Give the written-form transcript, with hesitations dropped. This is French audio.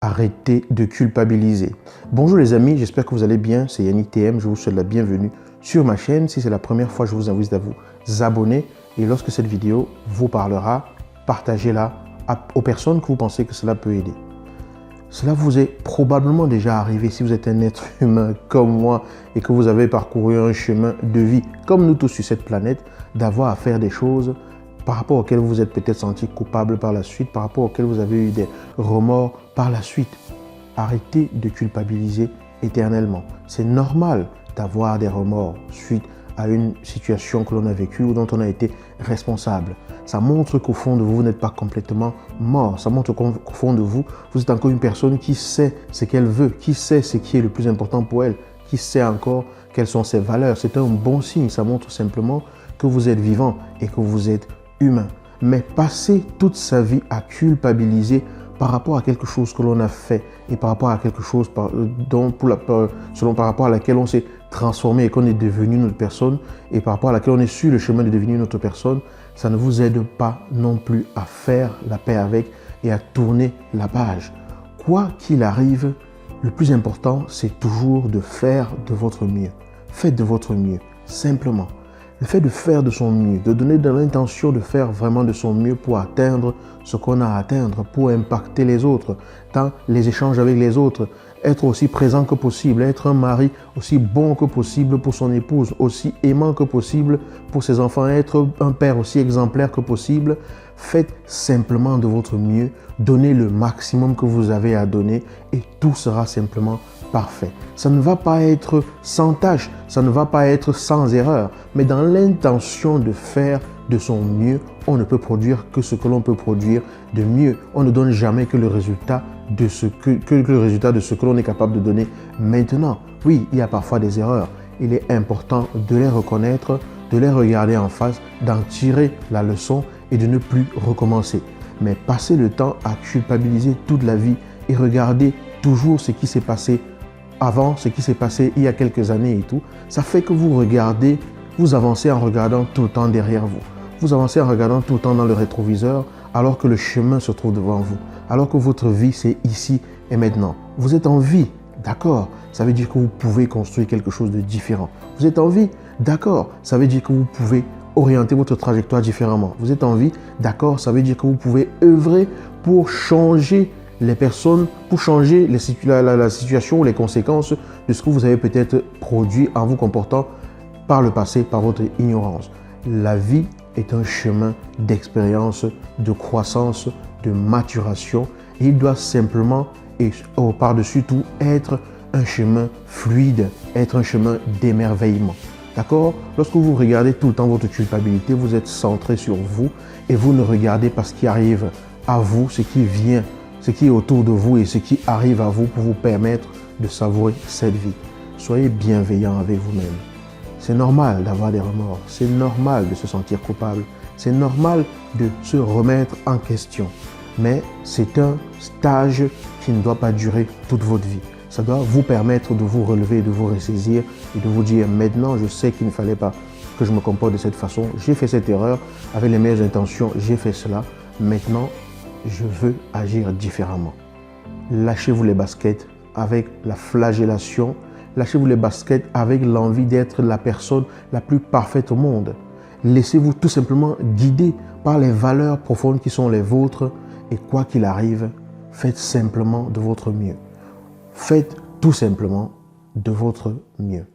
Arrêtez de culpabiliser. Bonjour les amis, j'espère que vous allez bien. C'est Yannick TM, je vous souhaite la bienvenue sur ma chaîne. Si c'est la première fois, je vous invite à vous abonner. Et lorsque cette vidéo vous parlera, partagez-la aux personnes que vous pensez que cela peut aider. Cela vous est probablement déjà arrivé si vous êtes un être humain comme moi et que vous avez parcouru un chemin de vie, comme nous tous sur cette planète, d'avoir à faire des choses par rapport auxquelles vous vous êtes peut-être senti coupable par la suite, par rapport auxquelles vous avez eu des remords par la suite. Arrêtez de culpabiliser éternellement. C'est normal d'avoir des remords suite à une situation que l'on a vécue ou dont on a été responsable. Ça montre qu'au fond de vous, vous n'êtes pas complètement mort. Ça montre qu'au fond de vous, vous êtes encore une personne qui sait ce qu'elle veut, qui sait ce qui est le plus important pour elle, qui sait encore quelles sont ses valeurs. C'est un bon signe. Ça montre simplement que vous êtes vivant et que vous êtes humain. Mais passer toute sa vie à culpabiliser par rapport à quelque chose que l'on a fait et par rapport à quelque chose par rapport à laquelle on s'est transformé et qu'on est devenu une autre personne et par rapport à laquelle on est sur le chemin de devenir une autre personne, ça ne vous aide pas non plus à faire la paix avec et à tourner la page. Quoi qu'il arrive, le plus important, c'est toujours de faire de votre mieux. Faites de votre mieux, simplement. Le fait de faire de son mieux, de donner de l'intention de faire vraiment de son mieux pour atteindre ce qu'on a à atteindre, pour impacter les autres, dans les échanges avec les autres, être aussi présent que possible, être un mari aussi bon que possible pour son épouse, aussi aimant que possible pour ses enfants, être un père aussi exemplaire que possible. Faites simplement de votre mieux, donnez le maximum que vous avez à donner et tout sera simplement parfait. Ça ne va pas être sans tâche, ça ne va pas être sans erreur, mais dans l'intention de faire de son mieux, on ne peut produire que ce que l'on peut produire de mieux. On ne donne jamais que le résultat de ce que l'on est capable de donner maintenant. Oui, il y a parfois des erreurs. Il est important de les reconnaître, de les regarder en face, d'en tirer la leçon et de ne plus recommencer. Mais passer le temps à culpabiliser toute la vie et regarder toujours ce qui s'est passé avant, ce qui s'est passé il y a quelques années et tout, ça fait que vous regardez, vous avancez en regardant tout le temps derrière vous. Vous avancez en regardant tout le temps dans le rétroviseur alors que le chemin se trouve devant vous. Alors que votre vie, c'est ici et maintenant. Vous êtes en vie, d'accord. Ça veut dire que vous pouvez construire quelque chose de différent. Vous êtes en vie, d'accord. Ça veut dire que vous pouvez orienter votre trajectoire différemment. Vous êtes en vie, d'accord. Ça veut dire que vous pouvez œuvrer pour changer les personnes, pour changer la situation ou les conséquences de ce que vous avez peut-être produit en vous comportant par le passé, par votre ignorance. La vie est un chemin d'expérience, de croissance, de maturation. Et il doit simplement, et par-dessus tout, être un chemin fluide, être un chemin d'émerveillement. D'accord? Lorsque vous regardez tout le temps votre culpabilité, vous êtes centré sur vous et vous ne regardez pas ce qui arrive à vous, ce qui vient, ce qui est autour de vous et ce qui arrive à vous pour vous permettre de savourer cette vie. Soyez bienveillant avec vous-même. C'est normal d'avoir des remords, c'est normal de se sentir coupable, c'est normal de se remettre en question. Mais c'est un stage qui ne doit pas durer toute votre vie. Ça doit vous permettre de vous relever, de vous ressaisir et de vous dire maintenant je sais qu'il ne fallait pas que je me comporte de cette façon. J'ai fait cette erreur avec les meilleures intentions, j'ai fait cela. Maintenant, je veux agir différemment. Lâchez-vous les baskets avec la flagellation. Lâchez-vous les baskets avec l'envie d'être la personne la plus parfaite au monde. Laissez-vous tout simplement guider par les valeurs profondes qui sont les vôtres et quoi qu'il arrive, faites simplement de votre mieux. Faites tout simplement de votre mieux.